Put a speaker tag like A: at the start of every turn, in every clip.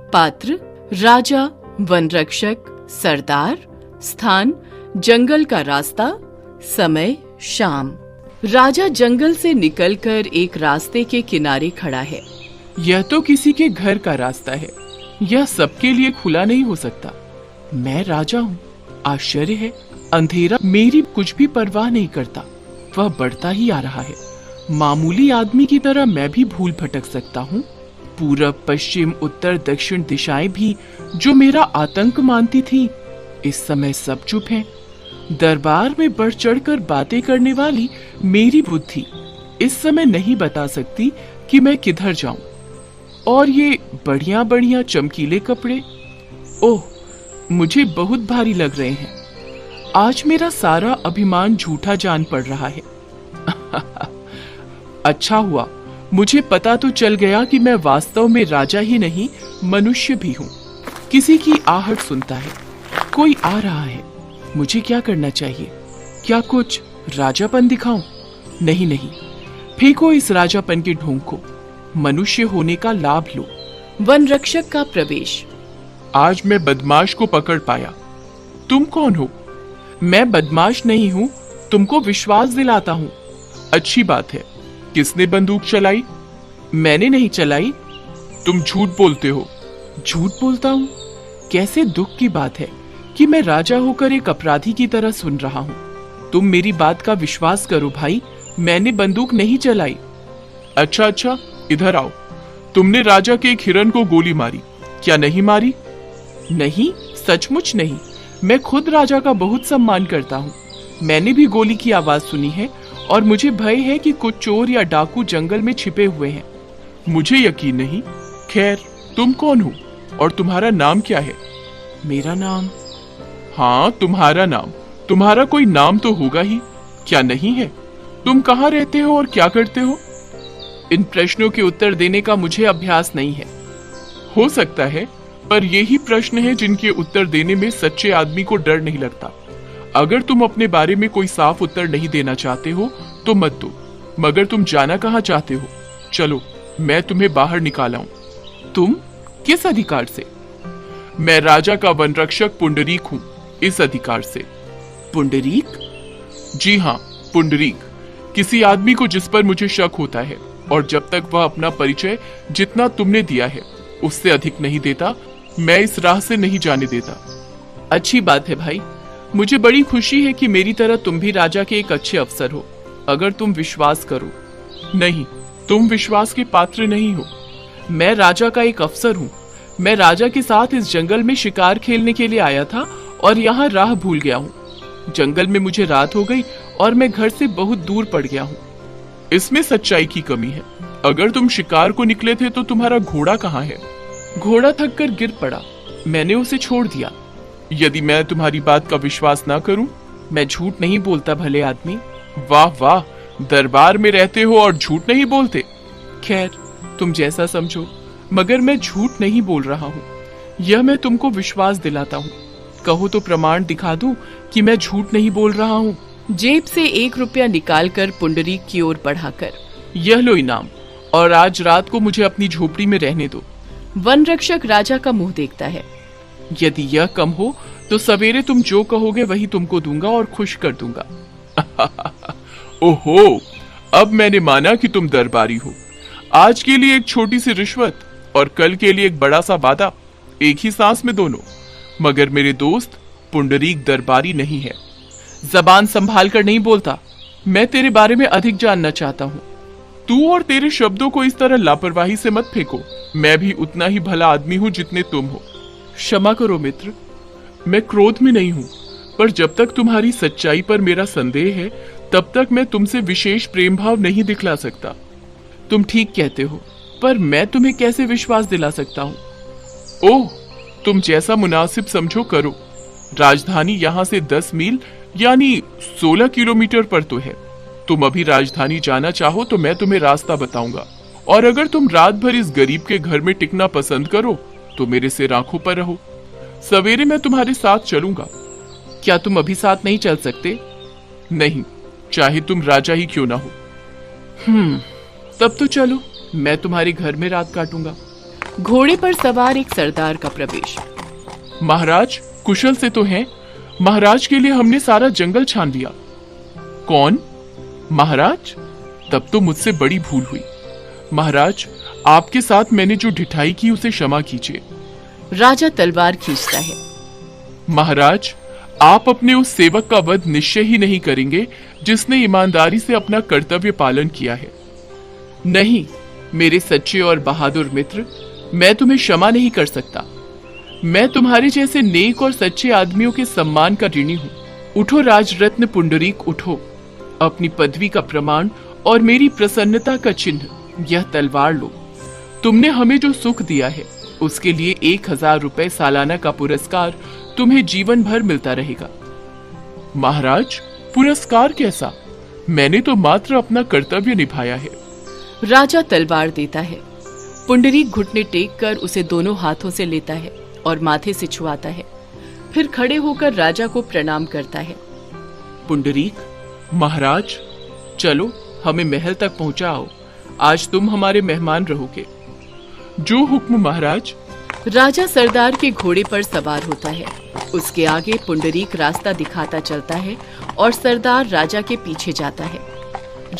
A: पात्र राजा, वन रक्षक, सरदार। स्थान जंगल का रास्ता। समय शाम। राजा जंगल से निकलकर एक रास्ते के किनारे खड़ा है।
B: यह तो किसी के घर का रास्ता है, यह सबके लिए खुला नहीं हो सकता। मैं राजा हूँ, आश्चर्य है, अंधेरा मेरी कुछ भी परवाह नहीं करता, वह बढ़ता ही आ रहा है। मामूली आदमी की तरह मैं भी भूल भटक सकता हूँ। पूरब, पश्चिम, उत्तर, दक्षिण दिशाएं भी जो मेरा आतंक मानती थी, इस समय सब चुप हैं। दरबार में बढ़ चढ़कर बातें करने वाली मेरी बुद्धि इस समय नहीं बता सकती कि मैं किधर जाऊं। और ये बढ़िया बढ़िया चमकीले कपड़े, ओह, मुझे बहुत भारी लग रहे हैं। आज मेरा सारा अभिमान झूठा जान पड़ रहा है। अच्छा हुआ, मुझे पता तो चल गया कि मैं वास्तव में राजा ही नहीं, मनुष्य भी हूँ। किसी की आहट सुनता है, कोई आ रहा है। मुझे क्या करना चाहिए? क्या कुछ राजापन दिखाऊं? नहीं नहीं, फेंको इस राजापन के ढोंग को, मनुष्य होने का लाभ लो।
A: वन रक्षक का प्रवेश।
B: आज मैं बदमाश को पकड़ पाया। तुम कौन हो? मैं बदमाश नहीं हूँ, तुमको विश्वास दिलाता हूँ। अच्छी बात है। किसने बंदूक चलाई? मैंने नहीं चलाई। तुम झूठ बोलते हो। झूठ बोलता हूँ? कैसे दुख की बात है कि मैं राजा होकर एक अपराधी की तरह सुन रहा हूँ। तुम मेरी बात का विश्वास करो भाई, मैंने बंदूक नहीं चलाई। अच्छा, इधर आओ। तुमने राजा के एक हिरन को गोली मारी, क्या नहीं मारी? नहीं, सचमुच नहीं। मैं खुद राजा का बहुत सम्मान करता हूँ। मैंने भी गोली की आवाज सुनी है और मुझे भय है कि कुछ चोर या डाकू जंगल में छिपे हुए हैं। मुझे यकीन नहीं। खैर, तुम कौन हो और तुम्हारा नाम क्या है? मेरा नाम? हाँ, तुम्हारा नाम। तुम्हारा कोई नाम तो होगा ही, क्या नहीं है? तुम कहाँ रहते हो और क्या करते हो? इन प्रश्नों के उत्तर देने का मुझे अभ्यास नहीं है। हो सकता है, पर यही प्रश्न है जिनके उत्तर देने में सच्चे आदमी को डर नहीं लगता। अगर तुम अपने बारे में कोई साफ उत्तर नहीं देना चाहते हो तो मत दो, मगर तुम जाना कहाँ चाहते हो? चलो, मैं तुम्हें बाहर निकाला हूं। तुम किस अधिकार से? मैं राजा का वन रक्षक पुंडरीक हूं, इस अधिकार से। पुंडरीक? जी हाँ, पुंडरीक। किसी आदमी को जिस पर मुझे शक होता है और जब तक वह अपना परिचय जितना तुमने दिया है उससे अधिक नहीं देता, मैं इस राह से नहीं जाने देता। अच्छी बात है भाई, मुझे बड़ी खुशी है कि मेरी तरह तुम भी राजा के एक अच्छे अफसर हो, अगर तुम विश्वास करो। नहीं, तुम विश्वास के पात्र नहीं हो। मैं राजा का एक अफसर हूँ। मैं राजा के साथ इस जंगल में शिकार खेलने के लिए आया था और यहाँ राह भूल गया हूँ। जंगल में मुझे रात हो गई और मैं घर से बहुत दूर पड़ गया हूँ। इसमें सच्चाई की कमी है। अगर तुम शिकार को निकले थे तो तुम्हारा घोड़ा कहाँ है? घोड़ा थक कर गिर पड़ा, मैंने उसे छोड़ दिया। यदि मैं तुम्हारी बात का विश्वास ना करूं? मैं झूठ नहीं बोलता भले आदमी। वाह वाह, दरबार में रहते हो और झूठ नहीं बोलते। खैर, तुम जैसा समझो, मगर मैं झूठ नहीं बोल रहा हूँ, यह मैं तुमको विश्वास दिलाता हूँ। कहो तो प्रमाण दिखा दूं कि मैं झूठ नहीं बोल रहा हूँ।
A: जेब से 1 रुपया निकालकर पुंडरीक की ओर बढ़ाकर,
B: यह लो इनाम, और आज रात को मुझे अपनी झोपड़ी में रहने दो।
A: वन रक्षक राजा का मुंह देखता है।
B: यदि यह कम हो तो सवेरे तुम जो कहोगे वही तुमको दूंगा और खुश कर दूंगा। ओहो, अब मैंने माना कि तुम दरबारी हो। आज के लिए एक छोटी सी रिश्वत और कल के लिए एक बड़ा सा वादा, एक ही सांस में दोनों। मगर मेरे दोस्त, पुंडरीक दरबारी नहीं है। जबान संभाल कर नहीं बोलता, मैं तेरे बारे में अधिक जानना चाहता हूँ। तू और तेरे शब्दों को इस तरह लापरवाही से मत फेंको। मैं भी उतना ही भला आदमी हूँ जितने तुम हो। क्षमा करो मित्र, मैं क्रोध में नहीं हूँ, पर जब तक तुम्हारी सच्चाई पर मेरा संदेह है तब तक मैं तुमसे विशेष प्रेम भाव नहीं दिखला सकता। तुम ठीक कहते हो, पर मैं तुम्हें कैसे विश्वास दिला सकता हूँ? ओह, तुम जैसा मुनासिब समझो करो। राजधानी यहाँ से 10 मील यानी 16 किलोमीटर पर तो है। तुम अभी राजधानी जाना चाहो तो मैं तुम्हें रास्ता बताऊंगा, और अगर तुम रात भर इस गरीब के घर में टिकना पसंद करो तो मेरे से आंखों पर रहो। सवेरे मैं तुम्हारे साथ चलूंगा। क्या तुम अभी साथ नहीं चल सकते? नहीं, चाहे तुम राजा ही क्यों ना हो। तब तो चलो, मैं तुम्हारे घर में रात काटूंगा।
A: घोड़े पर सवार एक सरदार का प्रवेश।
B: महाराज कुशल से तो हैं? महाराज के लिए हमने सारा जंगल छान लिया। कौन? महाराज? तब तो मुझसे बड़ी भूल हुई। महाराज आपके साथ मैंने जो ढिठाई की उसे क्षमा कीजिए।
A: राजा तलवार खींचता है।
B: महाराज आप अपने उस सेवक का वध निश्चय ही नहीं करेंगे जिसने ईमानदारी से अपना कर्तव्य पालन किया है। नहीं मेरे सच्चे और बहादुर मित्र, मैं तुम्हें क्षमा नहीं कर सकता। मैं तुम्हारे जैसे नेक और सच्चे आदमियों के सम्मान का ऋणी हूँ। उठो राजरत्न पुंडरीक, उठो। अपनी पदवी का प्रमाण और मेरी प्रसन्नता का चिन्ह यह तलवार लो। तुमने हमें जो सुख दिया है उसके लिए 1000 रुपए सालाना का पुरस्कार तुम्हें जीवन भर मिलता रहेगा। महाराज पुरस्कार कैसा? मैंने तो मात्र अपना कर्तव्य निभाया है।
A: राजा तलवार देता है। पुंडरीक घुटने टेक कर उसे दोनों हाथों से लेता है और माथे से छुआता है। फिर खड़े होकर राजा को प्रणाम करता है।
B: पुंडरीक, महाराज चलो हमें महल तक पहुंचाओ। आज तुम हमारे मेहमान रहोगे। जो हुक्म महाराज।
A: राजा सरदार के घोड़े पर सवार होता है। उसके आगे पुंडरीक रास्ता दिखाता चलता है और सरदार राजा के पीछे जाता है।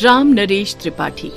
A: राम नरेश त्रिपाठी।